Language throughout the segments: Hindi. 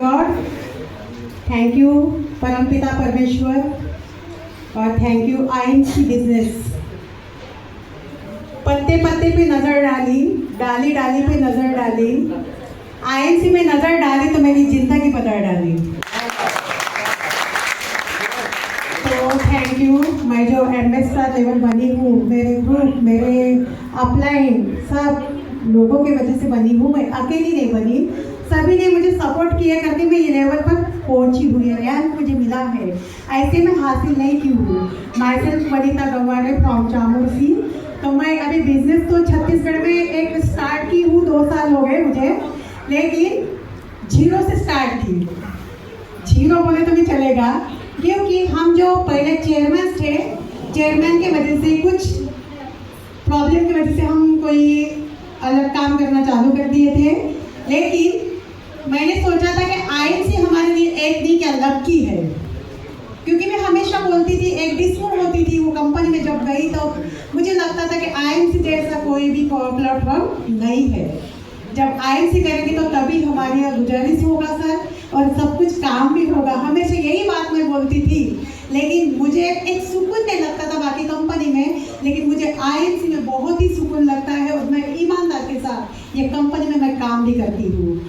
गॉड, थैंक यू परमपिता परमेश्वर और थैंक यू आईएनसी बिजनेस। पत्ते पत्ते पे नज़र डाली, डाली डाली पे नज़र डाली, आईएनसी में नज़र डाली तो मेरी जिंदगी बदल डाली। तो थैंक यू। मैं जो एम्बेसडर लेवल बनी हूँ, मेरे ग्रुप, मेरे अपलाइन सब लोगों की वजह से बनी हूँ। मैं अकेली नहीं बनी, सभी ने मुझे सपोर्ट किया करके मैं ये लेवल पर पहुंची हुई है, रैंक मुझे मिला है। ऐसे में हासिल नहीं की हूँ। Myself Vanita Ganware from Chamundsi. तो मैं अभी बिजनेस तो छत्तीसगढ़ में एक स्टार्ट की हूँ, 2 साल हो गए मुझे, लेकिन जीरो से स्टार्ट की। जीरो बोले तो भी चलेगा, क्योंकि हम जो पहले चेयरमैन थे, चेयरमैन के वजह से कुछ प्रॉब्लम की वजह से हम कोई अलग काम करना चालू कर दिए थे। लेकिन मैंने सोचा था कि आईएनसी हमारे लिए एक दी क्या लकी है, क्योंकि मैं हमेशा बोलती थी, एक डिस्कूल होती थी वो कंपनी में जब गई तो मुझे लगता था कि आईएनसी जैसा कोई भी प्लेटफॉर्म नहीं है। जब आईएनसी करेंगे तो तभी हमारी गुजारिश होगा सर, और सब कुछ काम भी होगा। हमेशा यही बात मैं बोलती थी, लेकिन मुझे एक सुकून नहीं लगता था बाकी कंपनी में, लेकिन मुझे आईएनसी में बहुत ही सुकून लगता है और मैं ईमानदार के साथ ये कंपनी में मैं काम भी करती हूँ।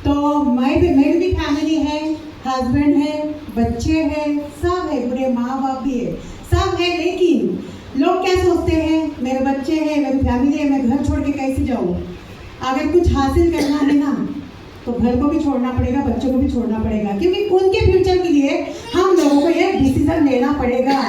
तो मेरी भी फैमिली है, हस्बैंड है, बच्चे हैं, सब है, बुरे माँ बाप भी है, सब है। लेकिन लोग क्या सोचते हैं, मेरे बच्चे हैं, मेरी फैमिली है, मैं घर छोड़ के कैसे जाऊँ। अगर कुछ हासिल करना है ना तो घर को भी छोड़ना पड़ेगा, बच्चों को भी छोड़ना पड़ेगा, क्योंकि उनके फ्यूचर के लिए हम लोगों को ये डिसीजन लेना पड़ेगा।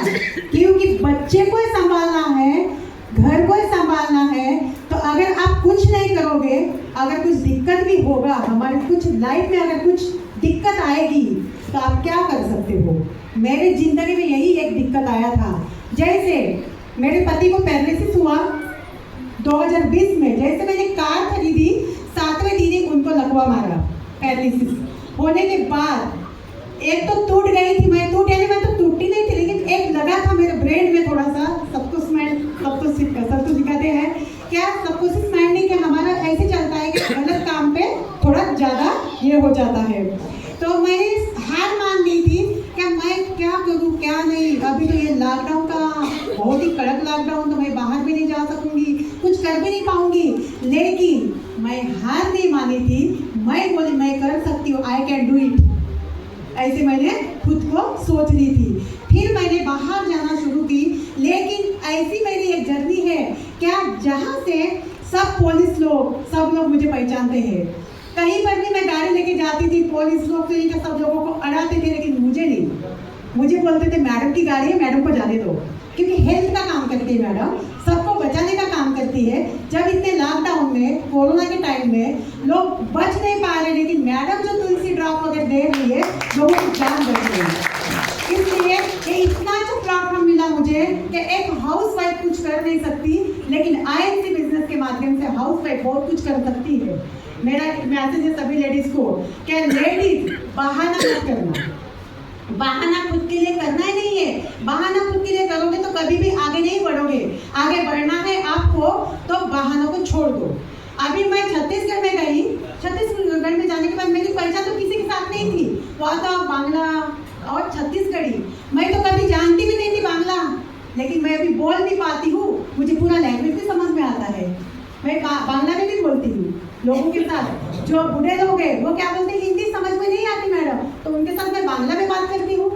क्योंकि बच्चे को संभालना है, घर को संभालना है। तो अगर आप कुछ नहीं करोगे, अगर कुछ दिक्कत भी होगा, हमारे कुछ लाइफ में अगर कुछ दिक्कत आएगी तो आप क्या कर सकते हो। मेरे जिंदगी में यही एक दिक्कत आया था। जैसे मेरे पति को पैरालिसिस हुआ 2020 में, जैसे मैंने कार खरीदी 7वें दिन ही उनको लकवा मारा। पैरालिसिस होने के बाद एक तो टूट गई थी मैं, मैं तो टूटी नहीं थी, लेकिन एक लगा था मेरे ब्रेन में थोड़ा सा। सबको सिखाते हैं क्या, सबको स्माइल नहीं, कि हमारा ऐसे चलता है कि गलत काम पे थोड़ा ज़्यादा ये हो जाता है। तो मैंने हार मान ली थी कि मैं क्या करूँ क्या नहीं। अभी तो ये लॉकडाउन का बहुत ही कड़क लॉकडाउन, तो मैं बाहर भी नहीं जा सकूँगी, कुछ कर भी नहीं पाऊँगी। लेकिन मैं हार नहीं मानी थी, मैं बोली मैं कर सकती हूँ, आई कैन डू इट। ऐसे मैंने खुद को सोच ली थी। फिर मैंने बाहर जाना शुरू की, लेकिन ऐसी मेरी एक जर्नी है क्या, जहाँ से सब पुलिस लोग, सब लोग मुझे पहचानते हैं। कहीं पर भी मैं गाड़ी लेके जाती थी, पुलिस लोग तो इनके सब लोगों को अड़ाते थे, लेकिन मुझे नहीं। मुझे बोलते थे मैडम की गाड़ी है, मैडम को जाने दो, क्योंकि हेल्थ का काम करती है मैडम, सबको बचाने का काम करती है। जब इतने लॉकडाउन में, कोरोना के टाइम में लोग बच नहीं पा रहे, लेकिन मैडम जो तुलसी ड्रॉप वगैरह दे रही है, लोगों की जान बच रही है। इसलिए ये इतना अच्छा प्लेटफॉर्म मिला मुझे कि एक हाउस वाइफ कुछ कर नहीं सकती, लेकिन आईएनसी बिजनेस के माध्यम से हाउस वाइफ बहुत कुछ कर सकती है। मेरा मैसेज है सभी लेडीज को कि लेडीज बहाना मत करना, बहाना खुद के लिए करना ही नहीं है। बहाना खुद के लिए करोगे तो कभी भी आगे नहीं बढ़ोगे। आगे बढ़ना है आपको तो बहानों को छोड़ दो। अभी मैं छत्तीसगढ़ में गई, छत्तीसगढ़ में जाने के बाद मेरी पहचान तो किसी के साथ नहीं थी, वहाँ तो बांग्ला और छत्तीसगढ़ी। मैं तो कभी जानती भी नहीं थी बांग्ला, लेकिन मैं अभी बोल भी पाती हूँ, मुझे पूरा लैंग्वेज भी समझ में आता है। मैं बांग्ला में भी बोलती हूँ लोगों के साथ। जो बूढ़े लोग हैं वो क्या बोलते हैं, हिंदी समझ में नहीं आती मैडम, तो उनके साथ मैं बांग्ला में बात करती हूँ,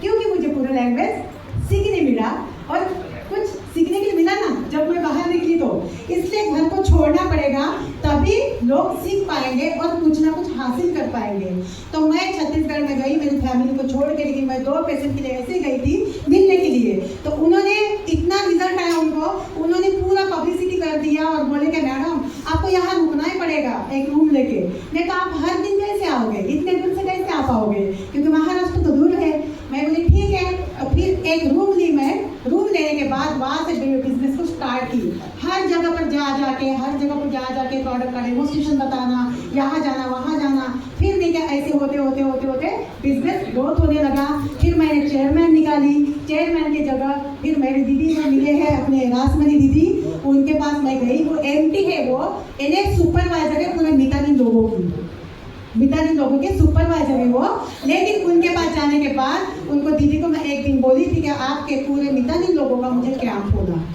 क्योंकि मुझे पूरा लैंग्वेज सीखने मिला और कुछ सीखने के लिए मिला ना जब मैं बाहर निकली। तो इसलिए घर को छोड़ना पड़ेगा, तभी लोग सीख पाएंगे और कुछ ना कुछ हासिल कर पाएंगे। तो मैं छत्तीसगढ़ में गई मेरी फैमिली को छोड़ के, लेकिन मैं 2 पेशेंट के लिए ऐसे गई थी मिलने के लिए। तो उन्होंने इतना रिजल्ट आया उनको, उन्होंने पूरा पब्लिसिटी कर दिया और बोले कि मैडम आपको यहाँ रुकना ही पड़ेगा एक रूम लेके। मैं कहा आप हर दिन कैसे आओगे, इतने दूर से कैसे आ पाओगे, क्योंकि महाराष्ट्र तो दूर है। मैं बोली ठीक है। फिर एक रूम ली मैं, रूम लेने के बाद वहाँ से बिजनेस को स्टार्ट की। हर जगह पर हर जगह पर जा जाके प्रोडक्ट का डेमोस्ट्रेशन बताना, यहाँ जाना वहाँ जाना। फिर देखिए ऐसे होते होते होते होते बिजनेस ग्रोथ होने लगा। फिर मैंने चेयरमैन निकाली, चेयरमैन की जगह फिर मेरी दीदी जो मिले हैं अपने रासमणी दीदी, उनके पास मैं गई। वो एमटी है, वो एनएफ सुपरवाइजर है पूरे मितानी लोगों की। मितानिन लोगों के सुपरवाइजर है वो। लेकिन उनके पास जाने के बाद उनको दीदी को मैं एक दिन बोली थी कि आपके पूरे मितानिन लोगों का मुझे कैंप होगा।